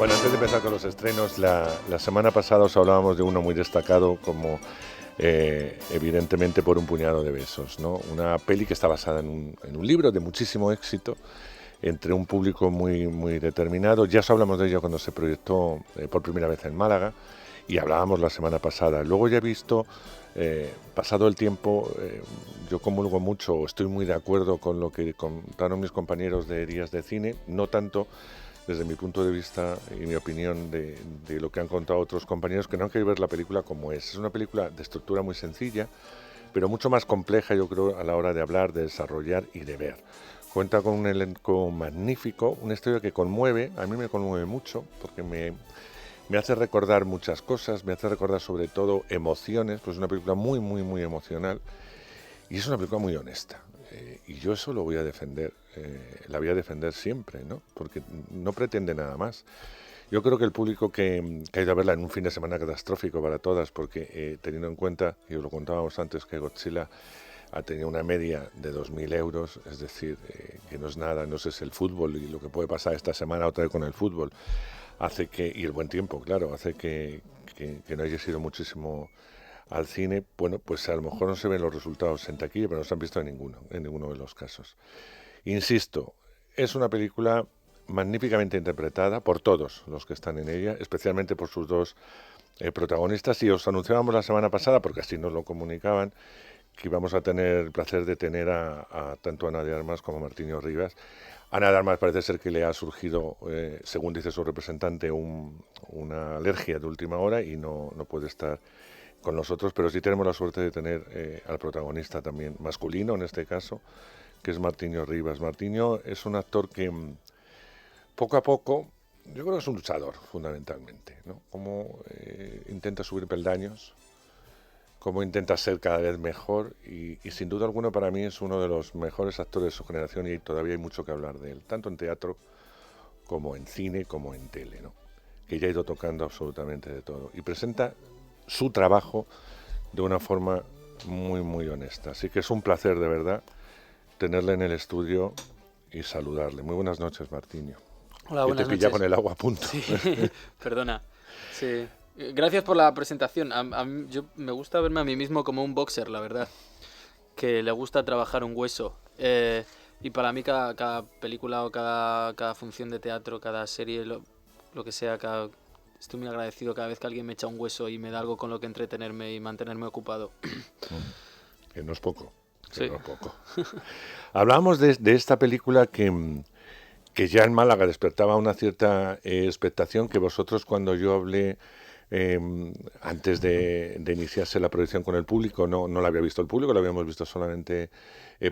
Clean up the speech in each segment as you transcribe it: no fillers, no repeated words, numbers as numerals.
Bueno, antes de empezar con los estrenos, la semana pasada os hablábamos de uno muy destacado como evidentemente por un puñado de besos, ¿no? Una peli que está basada en un libro de muchísimo éxito entre un público muy, muy determinado. Ya os hablamos de ello cuando se proyectó por primera vez en Málaga y hablábamos la semana pasada. Luego ya he visto, pasado el tiempo, yo comulgo mucho, estoy muy de acuerdo con lo que contaron mis compañeros de Días de Cine, no tanto desde mi punto de vista y mi opinión de lo que han contado otros compañeros que no han querido ver la película como es. Es una película de estructura muy sencilla, pero mucho más compleja, yo creo, a la hora de hablar, de desarrollar y de ver. Cuenta con un elenco magnífico, una historia que conmueve, a mí me conmueve mucho, porque me hace recordar muchas cosas, me hace recordar sobre todo emociones, pues es una película muy, muy, muy emocional, y es una película muy honesta. Y yo eso lo voy a defender, la voy a defender siempre, ¿no? Porque no pretende nada más. Yo creo que el público que ha ido a verla en un fin de semana catastrófico para todas, porque teniendo en cuenta, y os lo contábamos antes, que Godzilla ha tenido una media de 2.000 euros, es decir, que no es nada, no sé, es el fútbol y lo que puede pasar esta semana otra vez con el fútbol, hace que, y el buen tiempo, claro, hace que no haya sido muchísimo al cine. Bueno, pues a lo mejor no se ven los resultados en taquilla, pero no se han visto en ninguno de los casos. Insisto, es una película magníficamente interpretada por todos los que están en ella, especialmente por sus dos protagonistas, y os anunciábamos la semana pasada, porque así nos lo comunicaban, que íbamos a tener el placer de tener a tanto a Ana de Armas como a Martiño Rivas. A Ana de Armas parece ser que le ha surgido, según dice su representante, una alergia de última hora y no puede estar con nosotros, pero sí tenemos la suerte de tener al protagonista también masculino, en este caso, que es Martiño Rivas. Martiño es un actor que poco a poco, yo creo que es un luchador fundamentalmente, ¿no? Como intenta subir peldaños, cómo intenta ser cada vez mejor y sin duda alguna para mí es uno de los mejores actores de su generación y todavía hay mucho que hablar de él, tanto en teatro como en cine como en tele, ¿no? Que ya ha ido tocando absolutamente de todo y presenta su trabajo de una forma muy, muy honesta. Así que es un placer de verdad tenerle en el estudio y saludarle. Muy buenas noches, Martiño. Hola, Que te buenas pilla con noches. el agua a punto. Sí, perdona. Sí. Gracias por la presentación. Yo me gusta verme a mí mismo como un boxer, la verdad. Que le gusta trabajar un hueso. Y para mí cada película o cada función de teatro, cada serie, lo que sea, estoy muy agradecido cada vez que alguien me echa un hueso y me da algo con lo que entretenerme y mantenerme ocupado. Que no es poco. Que Sí. no es poco. Hablábamos de esta película que ya en Málaga despertaba una cierta expectación, que vosotros cuando yo hablé eh, antes de iniciarse la proyección con el público, no la había visto el público, la habíamos visto solamente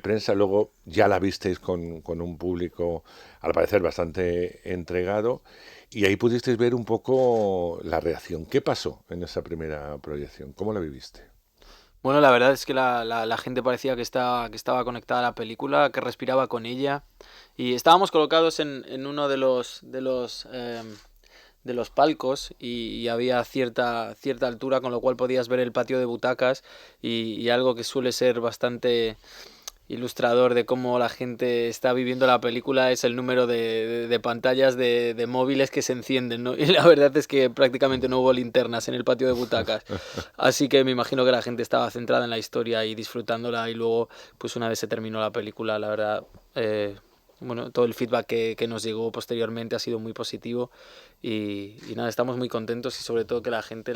prensa, luego ya la visteis con un público al parecer bastante entregado y ahí pudisteis ver un poco la reacción. ¿Qué pasó en esa primera proyección? ¿Cómo la viviste? Bueno, la verdad es que la gente parecía que estaba conectada a la película, que respiraba con ella. Y estábamos colocados en uno de los palcos y había cierta altura, con lo cual podías ver el patio de butacas y algo que suele ser bastante ilustrador de cómo la gente está viviendo la película es el número de pantallas de móviles que se encienden, ¿no? Y la verdad es que prácticamente no hubo linternas en el patio de butacas. Así que me imagino que la gente estaba centrada en la historia y disfrutándola y luego, pues una vez se terminó la película, la verdad, bueno, todo el feedback que nos llegó posteriormente ha sido muy positivo y nada, estamos muy contentos y sobre todo que la gente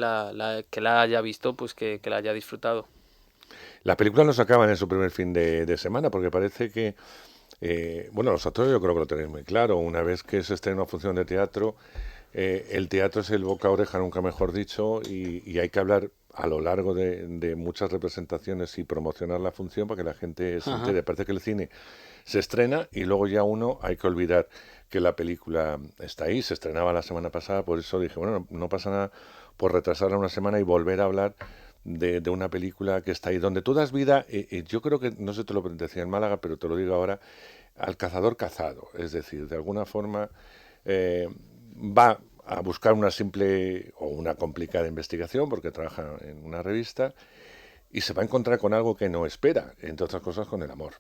que la haya visto, pues que la haya disfrutado. La película no se acaba en su primer fin de semana porque parece que bueno, los actores yo creo que lo tenéis muy claro. Una vez que se estrena una función de teatro, el teatro es el boca a oreja, nunca mejor dicho, y hay que hablar a lo largo de muchas representaciones y promocionar la función para que la gente se Ajá. entere. Parece que el cine se estrena y luego ya uno hay que olvidar que la película está ahí. Se estrenaba la semana pasada, por eso dije, bueno, no pasa nada por retrasarla una semana y volver a hablar de una película que está ahí. Donde tú das vida, yo creo que, no sé, te lo decía en Málaga, pero te lo digo ahora, al cazador cazado. Es decir, de alguna forma eh, va a buscar una simple o una complicada investigación porque trabaja en una revista y se va a encontrar con algo que no espera, entre otras cosas con el amor.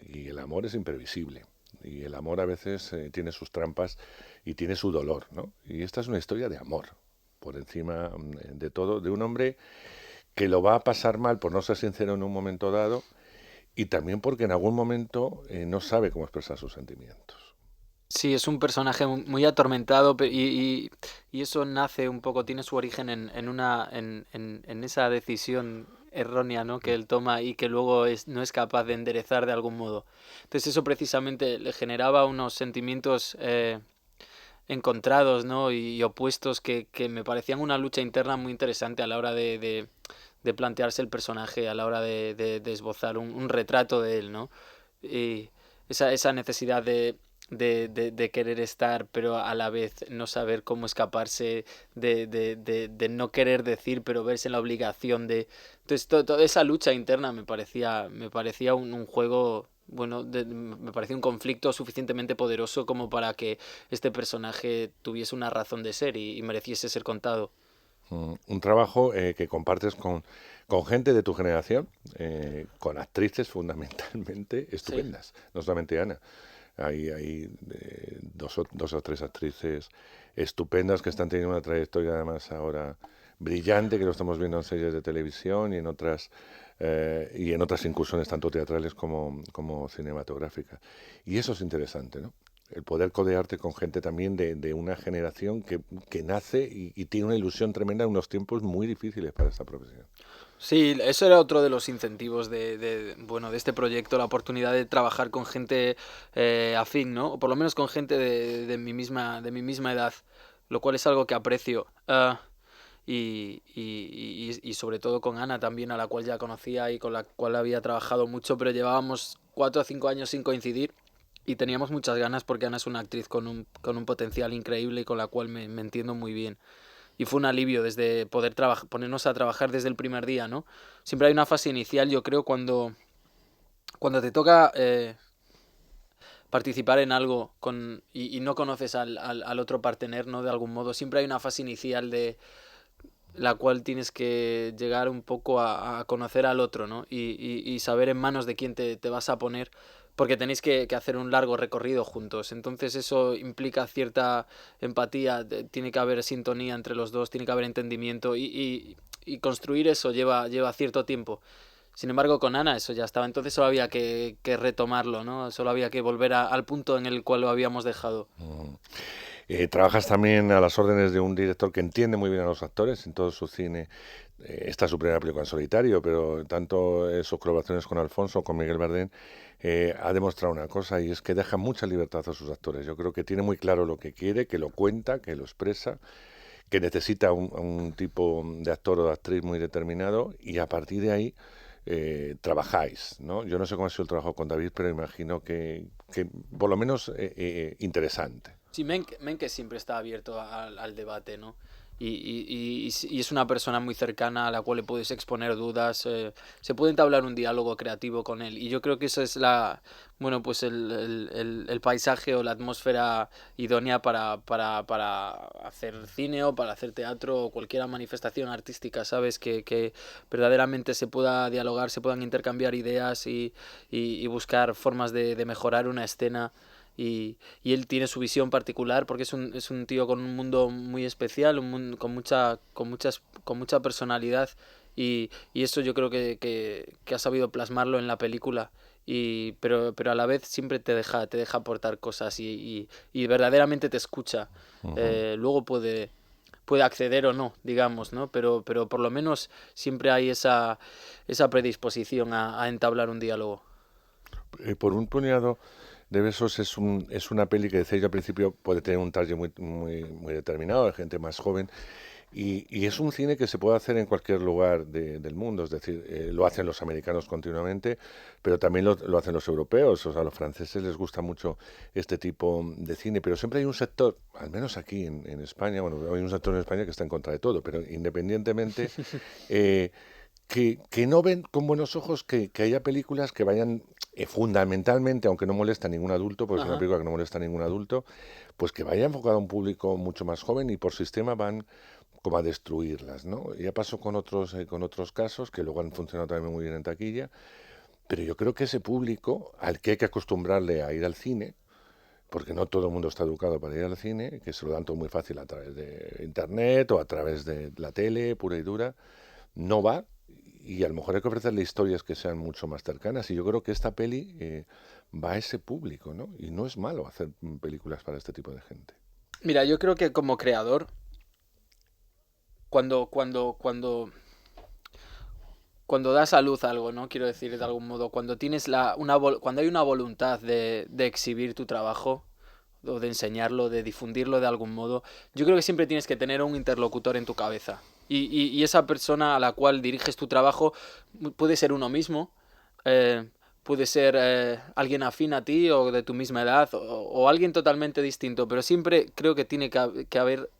Y el amor es imprevisible. Y el amor a veces tiene sus trampas y tiene su dolor, ¿no? Y esta es una historia de amor, por encima de todo, de un hombre que lo va a pasar mal por no ser sincero en un momento dado y también porque en algún momento no sabe cómo expresar sus sentimientos. Sí, es un personaje muy atormentado y eso nace un poco, tiene su origen en esa decisión errónea, ¿no? que él toma y que luego no es capaz de enderezar de algún modo. Entonces eso precisamente le generaba unos sentimientos encontrados, ¿no? y opuestos que me parecían una lucha interna muy interesante a la hora de plantearse el personaje, a la hora de esbozar un retrato de él, ¿no? Y esa necesidad de querer estar, pero a la vez no saber cómo escaparse, de no querer decir, pero verse en la obligación de... Entonces, toda esa lucha interna me parecía un juego, bueno, me parecía un conflicto suficientemente poderoso como para que este personaje tuviese una razón de ser y mereciese ser contado. Un trabajo que compartes con gente de tu generación, con actrices fundamentalmente Sí. estupendas, no solamente Ana. Hay dos o tres actrices estupendas que están teniendo una trayectoria además ahora brillante, que lo estamos viendo en series de televisión y en otras incursiones tanto teatrales como cinematográficas. Y eso es interesante, ¿no? El poder codearte con gente también de una generación que nace y tiene una ilusión tremenda en unos tiempos muy difíciles para esta profesión. Sí, eso era otro de los incentivos bueno, de este proyecto, la oportunidad de trabajar con gente afín, ¿no? O por lo menos con gente de mi misma edad, lo cual es algo que aprecio. Y sobre todo con Ana también, a la cual ya conocía y con la cual había trabajado mucho, pero llevábamos 4 o 5 años sin coincidir y teníamos muchas ganas porque Ana es una actriz con un potencial increíble y con la cual me entiendo muy bien. Y fue un alivio desde poder ponernos a trabajar desde el primer día, ¿no? Siempre hay una fase inicial, yo creo, cuando te toca participar en algo y no conoces al otro partener, ¿no? De algún modo, siempre hay una fase inicial de la cual tienes que llegar un poco a conocer al otro, ¿no? Y saber en manos de quién te vas a poner, porque tenéis que hacer un largo recorrido juntos. Entonces eso implica cierta empatía, tiene que haber sintonía entre los dos, tiene que haber entendimiento y construir eso lleva cierto tiempo. Sin embargo, con Ana eso ya estaba, entonces solo había que retomarlo, ¿no? Solo había que volver al punto en el cual lo habíamos dejado. Trabajas también a las órdenes de un director que entiende muy bien a los actores en todo su cine. Esta es su primera película en solitario, pero tanto sus colaboraciones con Alfonso, con Miguel Bardén, ha demostrado una cosa y es que deja mucha libertad a sus actores. Yo creo que tiene muy claro lo que quiere, que lo cuenta, que lo expresa, que necesita un tipo de actor o de actriz muy determinado y a partir de ahí trabajáis, ¿no? Yo no sé cómo ha sido el trabajo con David, pero imagino que por lo menos interesante. Sí, Menke siempre está abierto al debate, ¿no? Y es una persona muy cercana a la cual le puedes exponer dudas, se puede entablar un diálogo creativo con él. Y yo creo que eso es bueno, pues el paisaje o la atmósfera idónea para hacer cine o para hacer teatro o cualquier manifestación artística, ¿sabes? Que verdaderamente se pueda dialogar, se puedan intercambiar ideas y buscar formas de mejorar una escena y él tiene su visión particular porque es un tío con un mundo muy especial, un mundo con mucha personalidad y eso yo creo que ha sabido plasmarlo en la película. Pero a la vez siempre te deja aportar cosas y verdaderamente te escucha. Ujú. Luego puede acceder o no, digamos, ¿no? Pero por lo menos siempre hay esa predisposición a entablar un diálogo. Por un puñado de besos es una peli que decía yo al principio puede tener un target muy determinado, de gente más joven, y es un cine que se puede hacer en cualquier lugar del mundo, es decir, lo hacen los americanos continuamente, pero también lo hacen los europeos, o sea, a los franceses les gusta mucho este tipo de cine, pero siempre hay un sector, al menos aquí en España, bueno, hay un sector en España que está en contra de todo, pero independientemente, eh, que no ven con buenos ojos que haya películas que vayan fundamentalmente, aunque no molesta a ningún adulto, porque es una Ajá. película que no molesta a ningún adulto, pues que vaya enfocada a un público mucho más joven y por sistema van como a destruirlas, ¿no? Ya pasó con otros casos que luego han funcionado también muy bien en taquilla, pero yo creo que ese público al que hay que acostumbrarle a ir al cine, porque no todo el mundo está educado para ir al cine, que se lo dan todo muy fácil a través de internet o a través de la tele pura y dura, no va, y a lo mejor hay que ofrecerle historias que sean mucho más cercanas, y yo creo que esta peli va a ese público, ¿no? Y no es malo hacer películas para este tipo de gente. Mira, yo creo que como creador, cuando das a luz algo, ¿no? Quiero decir de algún modo, cuando tienes cuando hay una voluntad de exhibir tu trabajo, o de enseñarlo, de difundirlo de algún modo, yo creo que siempre tienes que tener un interlocutor en tu cabeza. Y esa persona a la cual diriges tu trabajo puede ser uno mismo, eh, puede ser alguien afín a ti o de tu misma edad, o alguien totalmente distinto, pero siempre creo que tiene que haber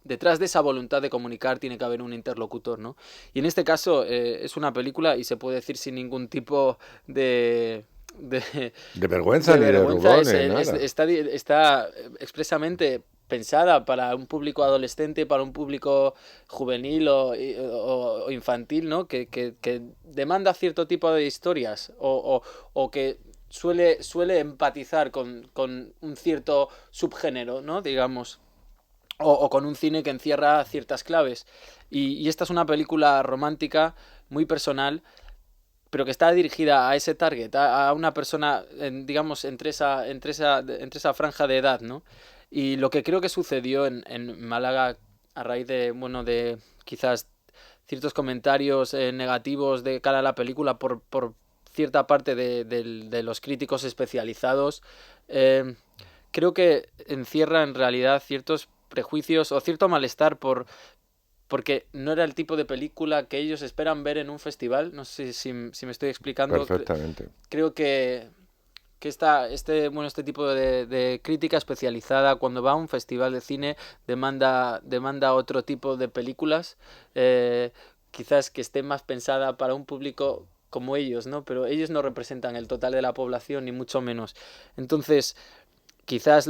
detrás de esa voluntad de comunicar tiene que haber un interlocutor, ¿no? Y en este caso es una película y se puede decir sin ningún tipo de, De vergüenza de ni de vergüenza, rubor ni nada. está expresamente pensada para un público adolescente, para un público juvenil o infantil, ¿no? Que demanda cierto tipo de historias o que suele empatizar con un cierto subgénero, ¿no? Digamos o con un cine que encierra ciertas claves. Y esta es una película romántica, muy personal, pero que está dirigida a ese target, a una persona, digamos, entre esa franja de edad, ¿no? Y lo que creo que sucedió en Málaga a raíz de, bueno, de quizás ciertos comentarios negativos de cara a la película por cierta parte de los críticos especializados, eh, creo que encierra en realidad ciertos prejuicios o cierto malestar porque no era el tipo de película que ellos esperan ver en un festival. No sé si me estoy explicando. Perfectamente. Creo que este tipo de crítica especializada cuando va a un festival de cine demanda otro tipo de películas, quizás que esté más pensada para un público como ellos, ¿no? Pero ellos no representan el total de la población, ni mucho menos. Entonces, quizás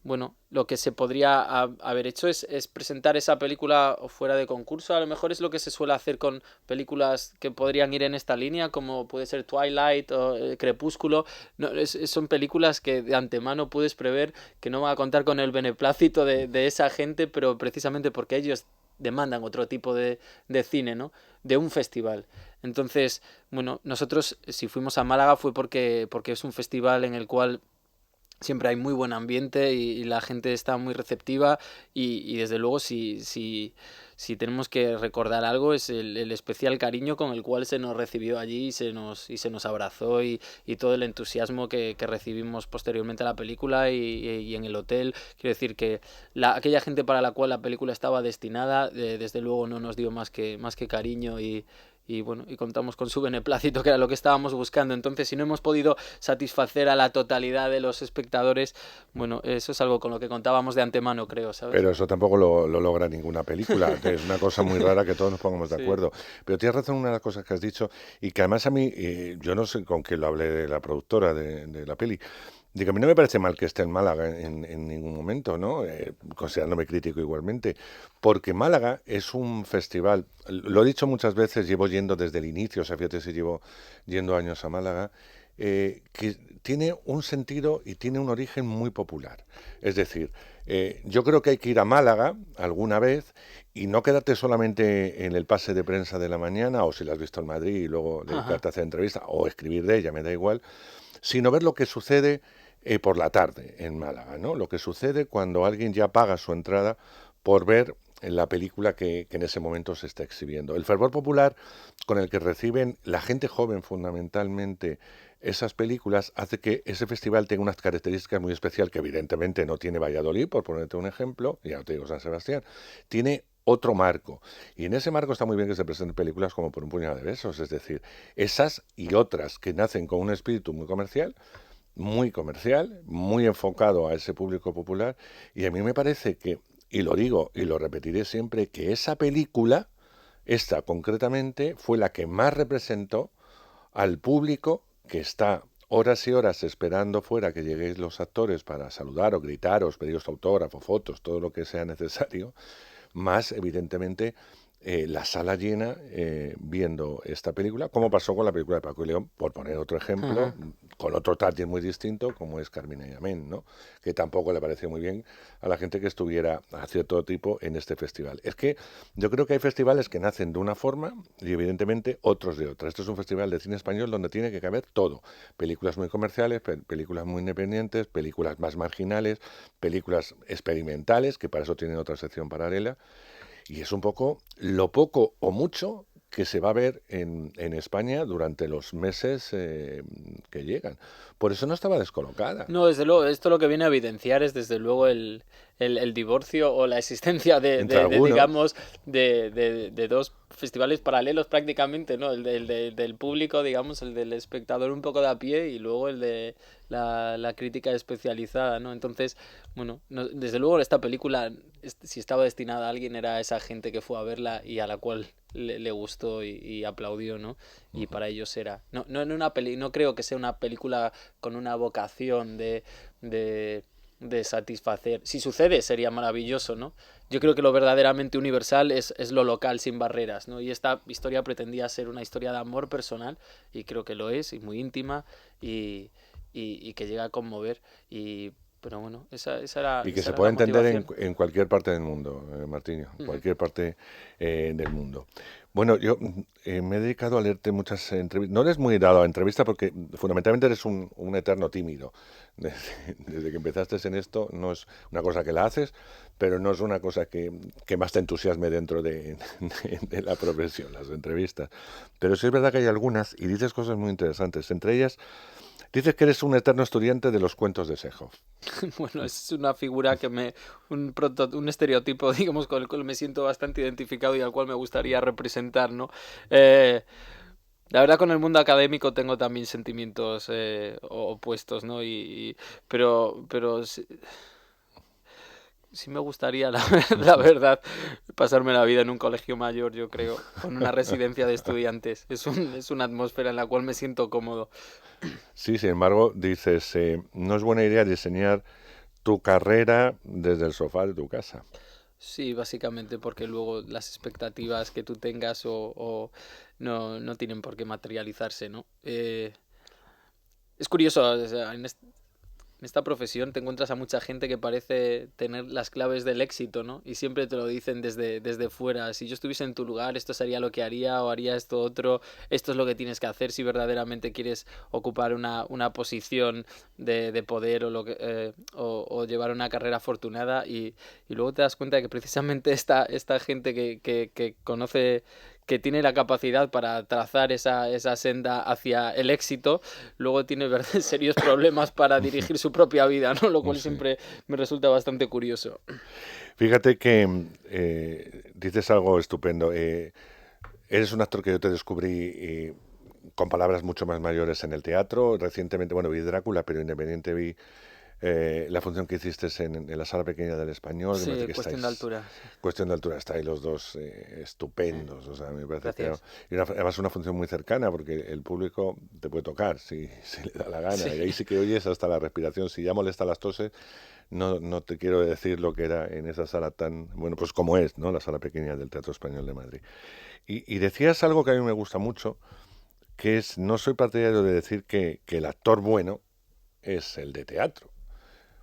bueno, lo que se podría haber hecho es presentar esa película fuera de concurso. A lo mejor es lo que se suele hacer con películas que podrían ir en esta línea, como puede ser Twilight o Crepúsculo. No, son películas que de antemano puedes prever que no van a contar con el beneplácito de esa gente, pero precisamente porque ellos demandan otro tipo de cine, ¿no? De un festival. Entonces, bueno, nosotros si fuimos a Málaga fue porque es un festival en el cual siempre hay muy buen ambiente y la gente está muy receptiva y desde luego si tenemos que recordar algo es el especial cariño con el cual se nos recibió allí y se nos abrazó y todo el entusiasmo que recibimos posteriormente a la película y en el hotel. Quiero decir que aquella gente para la cual la película estaba destinada desde luego no nos dio más que cariño y bueno, y contamos con su beneplácito, que era lo que estábamos buscando. Entonces, si no hemos podido satisfacer a la totalidad de los espectadores, bueno, eso es algo con lo que contábamos de antemano, creo, ¿sabes? Pero eso tampoco lo logra ninguna película. Es una cosa muy rara que todos nos pongamos de Sí. acuerdo. Pero tienes razón en una de las cosas que has dicho y que además a mí, yo no sé con qué lo hablé de la productora de la peli. Digo, a mí no me parece mal que esté en Málaga en ningún momento, ¿no? Considerándome crítico igualmente, porque Málaga es un festival, lo he dicho muchas veces, llevo yendo desde el inicio, o sea, fíjate si llevo yendo años a Málaga, que tiene un sentido y tiene un origen muy popular. Es decir, yo creo que hay que ir a Málaga alguna vez y no quedarte solamente en el pase de prensa de la mañana, o si la has visto en Madrid y luego Ajá. dedicarte a hacer entrevista o escribir de ella, me da igual, sino ver lo que sucede por la tarde en Málaga, ¿no? Lo que sucede cuando alguien ya paga su entrada por ver la película que en ese momento se está exhibiendo. El fervor popular con el que reciben la gente joven fundamentalmente esas películas hace que ese festival tenga unas características muy especiales que evidentemente no tiene Valladolid, por ponerte un ejemplo, ya no te digo San Sebastián, tiene otro marco. Y en ese marco está muy bien que se presenten películas como Por un puñado de besos, es decir, esas y otras que nacen con un espíritu muy comercial, muy enfocado a ese público popular, y a mí me parece que, y lo digo y lo repetiré siempre, que esa película, esta concretamente, fue la que más representó al público que está horas y horas esperando fuera que lleguéis los actores para saludar o gritaros, pediros autógrafos, fotos, todo lo que sea necesario, más evidentemente la sala llena viendo esta película, como pasó con la película de Paco y León, por poner otro ejemplo, Ajá. con otro target muy distinto, como es Carmina y Amén, ¿no? Que tampoco le pareció muy bien a la gente que estuviera a cierto tipo en este festival. Es que yo creo que hay festivales que nacen de una forma y evidentemente otros de otra. Esto es un festival de cine español donde tiene que caber todo. Películas muy comerciales, películas muy independientes, películas más marginales, películas experimentales, que para eso tienen otra sección paralela. Y es un poco lo poco o mucho que se va a ver en España durante los meses que llegan. Por eso no estaba descolocada. No, desde luego, esto lo que viene a evidenciar es desde luego el divorcio o la existencia Entre algunos, digamos, de dos festivales paralelos prácticamente, ¿no? Del público, digamos, el del espectador un poco de a pie y luego el de la crítica especializada, ¿no? Entonces, bueno, desde luego esta película, si estaba destinada a alguien, era a esa gente que fue a verla y a la cual le gustó y aplaudió, ¿no? Y para ellos era. No creo que sea una película con una vocación de satisfacer. Si sucede, sería maravilloso, ¿no? Yo creo que lo verdaderamente universal es lo local sin barreras, ¿no? Y esta historia pretendía ser una historia de amor personal, y creo que lo es, y muy íntima, y que llega a conmover. Pero bueno, y que esa se era la puede entender motivación. en cualquier parte del mundo, Martiño, Ujú. cualquier parte del mundo. Bueno, yo me he dedicado a leerte muchas entrevistas. No eres muy dado a entrevistas porque fundamentalmente eres un eterno tímido. Desde, desde que empezaste en esto, no es una cosa que la haces, pero no es una cosa que más te entusiasme dentro de la profesión, las entrevistas. Pero sí es verdad que hay algunas y dices cosas muy interesantes. Entre ellas, dices que eres un eterno estudiante de los cuentos de Chekhov. Bueno, es una figura un estereotipo, digamos, con el cual me siento bastante identificado y al cual me gustaría representar, ¿no? Eh, la verdad, con el mundo académico tengo también sentimientos opuestos, ¿no? Pero sí me gustaría, la verdad, pasarme la vida en un colegio mayor, yo creo, o en una residencia de estudiantes. Es una atmósfera en la cual me siento cómodo. Sí, sin embargo, dices, no es buena idea diseñar tu carrera desde el sofá de tu casa. Sí, básicamente porque luego las expectativas que tú tengas no tienen por qué materializarse, ¿no? Es curioso, o sea, en esta profesión te encuentras a mucha gente que parece tener las claves del éxito, ¿no? Y siempre te lo dicen desde fuera. Si yo estuviese en tu lugar, esto sería lo que haría o haría esto otro. Esto es lo que tienes que hacer si verdaderamente quieres ocupar una posición de poder o llevar una carrera afortunada. Y luego te das cuenta de que precisamente esta gente que conoce, que tiene la capacidad para trazar esa senda hacia el éxito, luego tiene serios problemas para dirigir su propia vida, ¿no? Lo cual Sí. siempre me resulta bastante curioso. Fíjate que dices algo estupendo. Eres un actor que yo te descubrí con palabras mucho más mayores en el teatro. Recientemente, bueno, vi Drácula, pero independiente vi la función que hiciste en la sala pequeña del Español, que me parece Sí, que cuestión de estáis, altura. Sí. cuestión de altura, estáis los dos estupendos, o sea, me parece que Gracias. y además una función muy cercana porque el público te puede tocar si le da la gana, Sí. y ahí sí que oyes hasta la respiración, si ya molesta las toses, no te quiero decir lo que era en esa sala tan, bueno, pues como es, ¿no? La sala pequeña del Teatro Español de Madrid. Y decías algo que a mí me gusta mucho, que es, no soy partidario de decir que el actor bueno es el de teatro,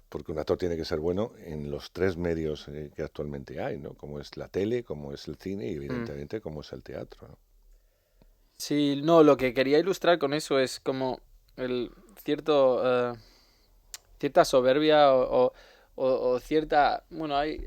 porque un actor tiene que ser bueno en los tres medios que actualmente hay, ¿no? Como es la tele, como es el cine y Mm. evidentemente como es el teatro, ¿no? Sí, no, lo que quería ilustrar con eso es como el cierta soberbia o cierta, bueno, hay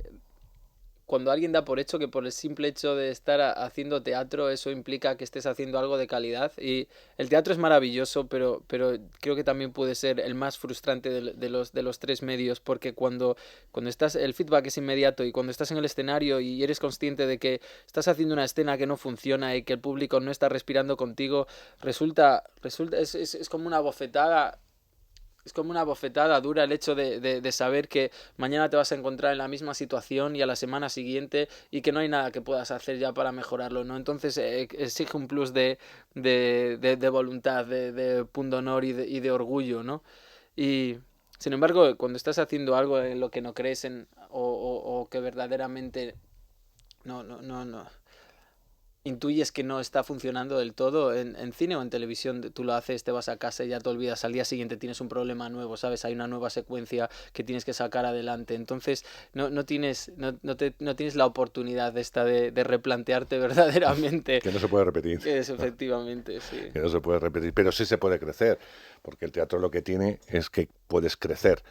cuando alguien da por hecho que por el simple hecho de estar haciendo teatro, eso implica que estés haciendo algo de calidad. Y el teatro es maravilloso, pero creo que también puede ser el más frustrante de los tres medios, porque cuando estás, el feedback es inmediato y cuando estás en el escenario y eres consciente de que estás haciendo una escena que no funciona y que el público no está respirando contigo, es como una bofetada. Es como una bofetada dura el hecho de saber que mañana te vas a encontrar en la misma situación y a la semana siguiente y que no hay nada que puedas hacer ya para mejorarlo, ¿no? Entonces exige un plus de voluntad, de pundonor y de orgullo, ¿no? Y sin embargo, cuando estás haciendo algo en lo que no crees o que verdaderamente no intuyes que no está funcionando del todo. En cine o en televisión tú lo haces, te vas a casa y ya te olvidas. Al día siguiente tienes un problema nuevo, ¿sabes? Hay una nueva secuencia que tienes que sacar adelante. Entonces no tienes la oportunidad esta de replantearte verdaderamente. Que no se puede repetir. Es efectivamente, sí. Que no se puede repetir, pero sí se puede crecer, porque el teatro lo que tiene es que puedes crecer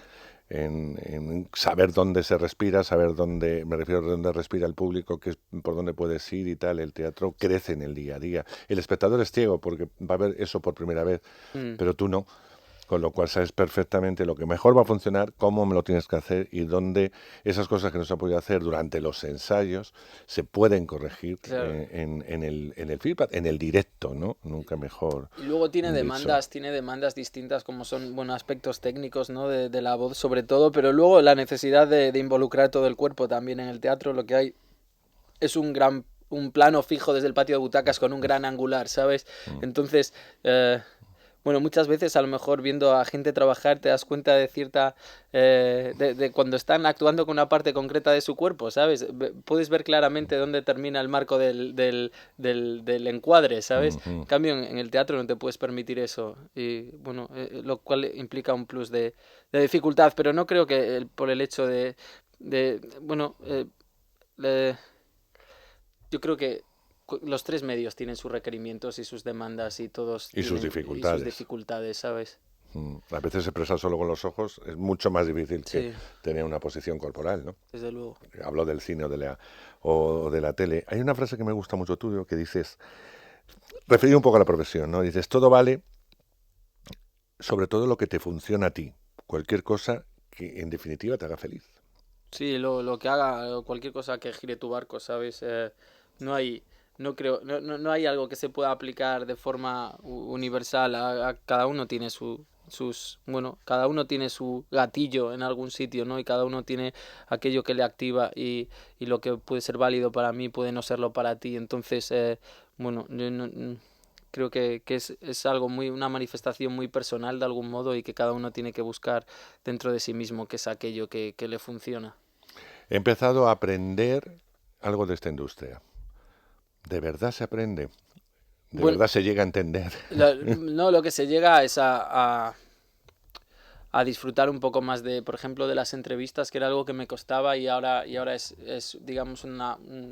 en saber dónde se respira, saber dónde, me refiero a dónde respira el público, que es, por dónde puedes ir y tal. El teatro crece en el día a día. El espectador es ciego porque va a ver eso por primera vez, Mm. pero tú no. Con lo cual sabes perfectamente lo que mejor va a funcionar, cómo me lo tienes que hacer y dónde esas cosas que no se han podido hacer durante los ensayos se pueden corregir Claro. en el feedback, en el directo, ¿no? Nunca mejor Y luego dicho. tiene demandas distintas como son, bueno, aspectos técnicos, ¿no? De la voz sobre todo, pero luego la necesidad de involucrar todo el cuerpo también en el teatro, lo que hay es un plano fijo desde el patio de butacas con un gran angular, ¿sabes? Mm. Entonces, bueno, muchas veces a lo mejor viendo a gente trabajar te das cuenta de cierta, de cuando están actuando con una parte concreta de su cuerpo, ¿sabes? Puedes ver claramente dónde termina el marco del encuadre, ¿sabes? En Ujú. cambio, en el teatro no te puedes permitir eso, y bueno, lo cual implica un plus de dificultad, pero no creo que por el hecho bueno, le- yo creo que los tres medios tienen sus requerimientos y sus demandas y todos Y sus tienen y sus dificultades. dificultades, ¿sabes? A veces expresar solo con los ojos es mucho más difícil que Sí, tener una posición corporal, ¿no? desde luego. Hablo del cine o de la tele. Hay una frase que me gusta mucho tuyo que dices, referido un poco a la profesión, ¿no? Dices, todo vale, sobre todo lo que te funciona a ti. Cualquier cosa que en definitiva te haga feliz. Sí, lo que haga, cualquier cosa que gire tu barco, ¿sabes? No hay, no creo, no hay algo que se pueda aplicar de forma universal. Cada uno tiene bueno, cada uno tiene su gatillo en algún sitio, ¿no? Y cada uno tiene aquello que le activa y lo que puede ser válido para mí puede no serlo para ti. Entonces, bueno, yo creo que es algo una manifestación muy personal de algún modo y que cada uno tiene que buscar dentro de sí mismo qué es aquello que le funciona. He empezado a aprender algo de esta industria. ¿De verdad se aprende? ¿De Bueno, verdad se llega a entender? no, lo que se llega es a disfrutar un poco más por ejemplo, de las entrevistas, que era algo que me costaba y ahora es digamos,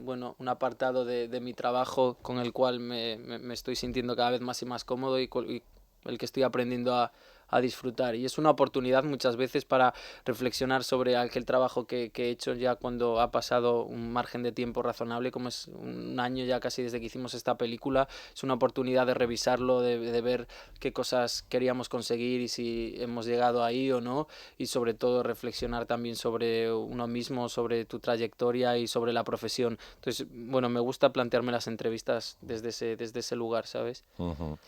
bueno, un apartado de mi trabajo con el cual me estoy sintiendo cada vez más y más cómodo y el que estoy aprendiendo a disfrutar. Y es una oportunidad muchas veces para reflexionar sobre aquel trabajo que he hecho ya cuando ha pasado un margen de tiempo razonable, como es un año ya casi desde que hicimos esta película. Es una oportunidad de revisarlo, de ver qué cosas queríamos conseguir y si hemos llegado ahí o no, y sobre todo reflexionar también sobre uno mismo, sobre tu trayectoria y sobre la profesión. Entonces, bueno, me gusta plantearme las entrevistas desde ese lugar, ¿sabes? Ujú.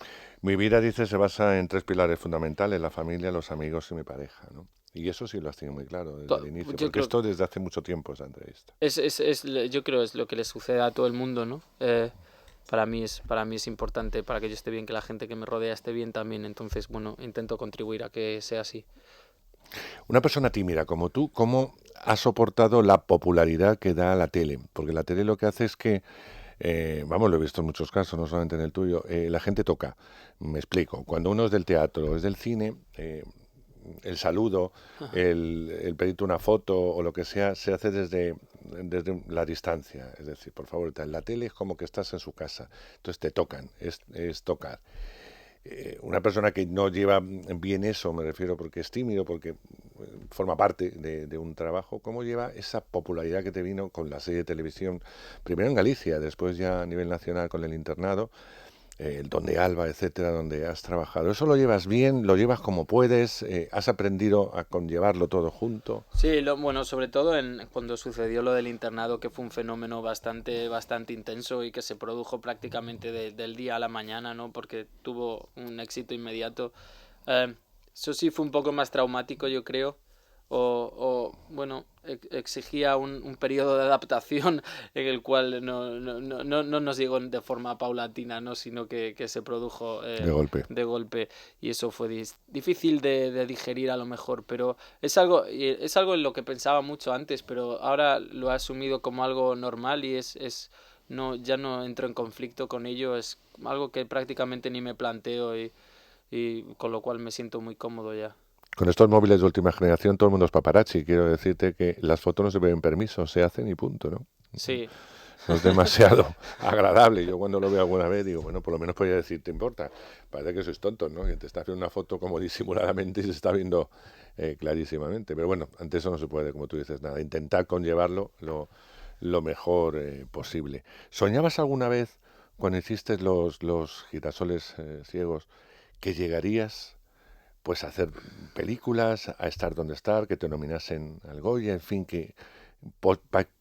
Mi vida, dice, se basa en tres pilares fundamentales: la familia, los amigos y mi pareja, ¿no? Y eso sí lo has tenido muy claro desde el inicio, Yo porque creo esto desde hace mucho tiempo esa entrevista. yo creo es lo que le sucede a todo el mundo, ¿no? Para mí es importante, para que yo esté bien, que la gente que me rodea esté bien también. Entonces, bueno, intento contribuir a que sea así. Una persona tímida como tú, ¿cómo has soportado la popularidad que da la tele? Porque la tele lo que hace es que, vamos, lo he visto en muchos casos, no solamente en el tuyo, la gente toca. Me explico. Cuando uno es del teatro o es del cine, el saludo, Ajá. el pedirte una foto o lo que sea, se hace desde la distancia. Es decir, por favor, en la tele es como que estás en su casa. Entonces te tocan, es tocar. Una persona que no lleva bien eso, me refiero porque es tímido, porque forma parte de un trabajo, ¿cómo lleva esa popularidad que te vino con la serie de televisión, primero en Galicia, después ya a nivel nacional con el internado, el Don de Alba, etcétera, donde has trabajado? ¿Eso lo llevas bien? ¿Lo llevas como puedes? ¿Has aprendido a conllevarlo todo junto? Sí, bueno, sobre todo cuando sucedió lo del internado, que fue un fenómeno bastante intenso y que se produjo prácticamente del día a la mañana, ¿no? Porque tuvo un éxito inmediato. Eh, Eso sí fue un poco más traumático, yo creo. Bueno, exigía un periodo de adaptación en el cual no nos llegó de forma paulatina, ¿no? Sino que se produjo De golpe. de golpe, y eso fue difícil de digerir a lo mejor, pero es algo en lo que pensaba mucho antes, pero ahora lo he asumido como algo normal y es ya no entro en conflicto con ello, es algo que prácticamente ni me planteo y con lo cual me siento muy cómodo ya. Con estos móviles de última generación todo el mundo es paparazzi. Quiero decirte que las fotos no se piden permiso, se hacen y punto, ¿no? Sí. No es demasiado agradable. Yo cuando lo veo alguna vez digo, bueno, por lo menos podría decir, ¿te importa? Parece que sois tontos, ¿no? Que te está haciendo una foto como disimuladamente y se está viendo clarísimamente. Pero bueno, ante eso no se puede, como tú dices, nada. Intentar conllevarlo lo mejor posible. ¿Soñabas alguna vez, cuando hiciste los girasoles ciegos, que llegarías pues a hacer películas, a estar donde estar, que te nominasen al Goya, en fin, que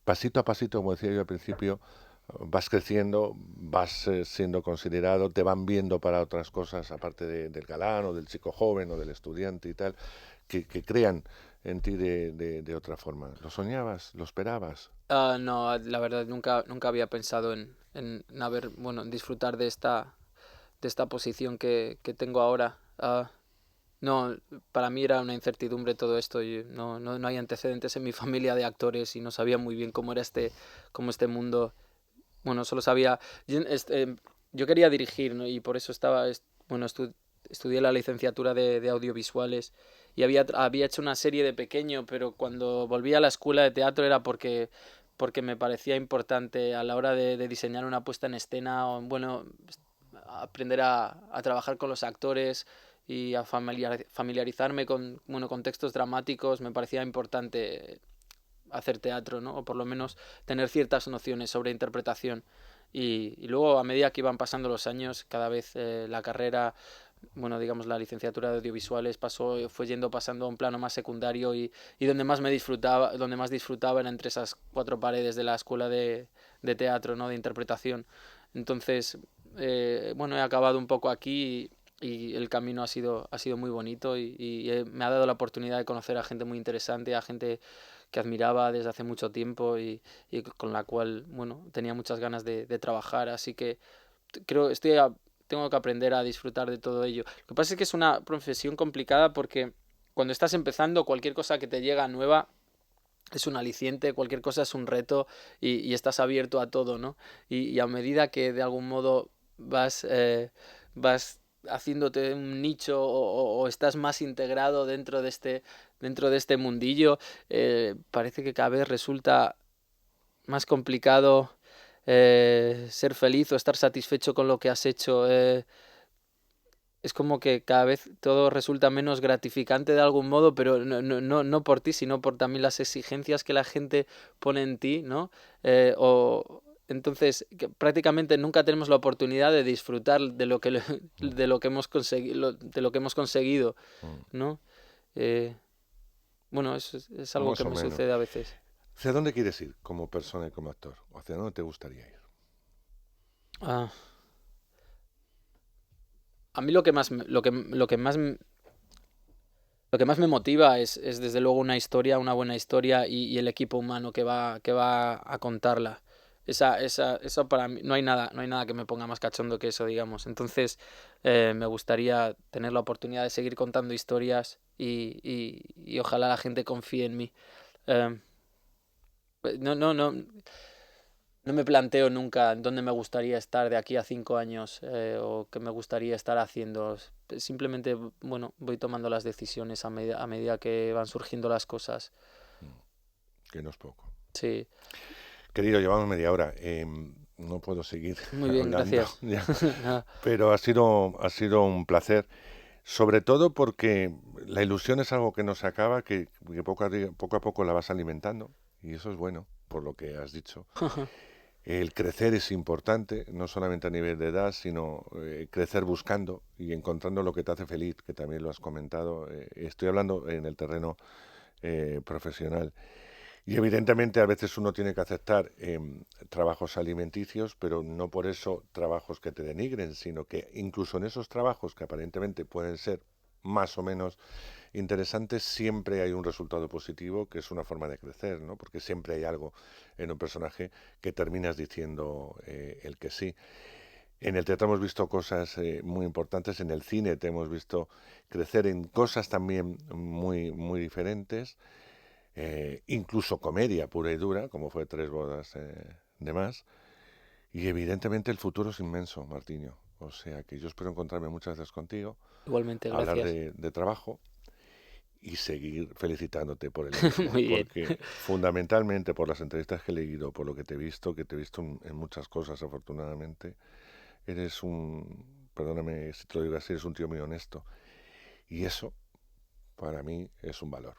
pasito a pasito, como decía yo al principio, vas creciendo, vas siendo considerado, te van viendo para otras cosas, aparte del galán o del chico joven o del estudiante y tal, que crean en ti de otra forma? ¿Lo soñabas? ¿Lo esperabas? No, la verdad nunca había pensado en haber, bueno, en disfrutar de esta posición que tengo ahora. No, para mí era una incertidumbre todo esto. No hay antecedentes en mi familia de actores y no sabía muy bien cómo este mundo. Bueno, solo sabía. Yo quería dirigir, ¿no? Y por eso bueno, estudié la licenciatura de audiovisuales y había hecho una serie de pequeño, pero cuando volví a la escuela de teatro era porque me parecía importante a la hora de diseñar una puesta en escena, o, bueno, aprender a trabajar con los actores y a familiarizarme con, bueno, con textos dramáticos. Me parecía importante hacer teatro, ¿no? O por lo menos tener ciertas nociones sobre interpretación. Y luego, a medida que iban pasando los años, cada vez la carrera, bueno, digamos, la licenciatura de audiovisuales fue pasando a un plano más secundario y donde más disfrutaba era entre esas cuatro paredes de la escuela de teatro, ¿no? De interpretación. Entonces, bueno, he acabado un poco aquí y el camino ha sido muy bonito y me ha dado la oportunidad de conocer a gente muy interesante, a gente que admiraba desde hace mucho tiempo y con la cual, bueno, tenía muchas ganas de trabajar. Así que creo, tengo que aprender a disfrutar de todo ello. Lo que pasa es que es una profesión complicada porque cuando estás empezando, cualquier cosa que te llega nueva es un aliciente, cualquier cosa es un reto y estás abierto a todo, ¿no? Y a medida que de algún modo vas haciéndote un nicho o estás más integrado dentro de este mundillo, parece que cada vez resulta más complicado ser feliz o estar satisfecho con lo que has hecho. Es como que cada vez todo resulta menos gratificante de algún modo, pero no por ti, sino por también las exigencias que la gente pone en ti, ¿no? Entonces, que prácticamente nunca tenemos la oportunidad de disfrutar de lo que, Mm, de lo que hemos conseguido, de lo que hemos conseguido, mm. ¿no? Eh, bueno, es algo Más que o me menos. sucede a veces. ¿Hacia dónde quieres ir como persona y como actor? ¿O hacia dónde te gustaría ir? Ah, a mí lo que más me motiva es desde luego una historia, una buena historia y el equipo humano que va a contarla. Eso para mí, no hay nada que me ponga más cachondo que eso, digamos. Entonces, me gustaría tener la oportunidad de seguir contando historias y ojalá la gente confíe en mí. Eh, no me planteo nunca en dónde me gustaría estar de aquí a 5 años o qué me gustaría estar haciendo. Simplemente, bueno, voy tomando las decisiones a medida que van surgiendo las cosas. Mm, que no es poco. Sí, Querido, llevamos media hora. No puedo seguir muy bien, hablando gracias. ya, Nada. pero ha sido un placer, sobre todo porque la ilusión es algo que no se acaba, que poco a poco la vas alimentando, y eso es bueno, por lo que has dicho. El crecer es importante, no solamente a nivel de edad, sino crecer buscando y encontrando lo que te hace feliz, que también lo has comentado. Estoy hablando en el terreno profesional. Y evidentemente a veces uno tiene que aceptar trabajos alimenticios, pero no por eso trabajos que te denigren, sino que incluso en esos trabajos que aparentemente pueden ser más o menos interesantes, siempre hay un resultado positivo, que es una forma de crecer, ¿no? Porque siempre hay algo en un personaje que terminas diciendo el que sí. En el teatro hemos visto cosas muy importantes, en el cine te hemos visto crecer en cosas también muy diferentes, incluso comedia pura y dura, como fue Tres bodas de más. Y evidentemente el futuro es inmenso, Martiño. O sea que yo espero encontrarme muchas veces contigo, Igualmente, hablar gracias. de trabajo y seguir felicitándote por el éxito, Muy bien. porque fundamentalmente por las entrevistas que he leído, por lo que te he visto en muchas cosas, afortunadamente, eres un, perdóname si te lo digo así, eres un tío muy honesto. Y eso, para mí, es un valor.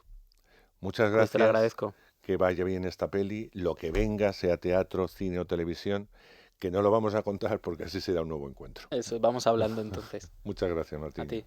Muchas Pues te lo gracias, agradezco. que vaya bien esta peli, lo que venga, sea teatro, cine o televisión, que no lo vamos a contar porque así será un nuevo encuentro. Eso, vamos hablando entonces. Muchas gracias, A ti. Martiño.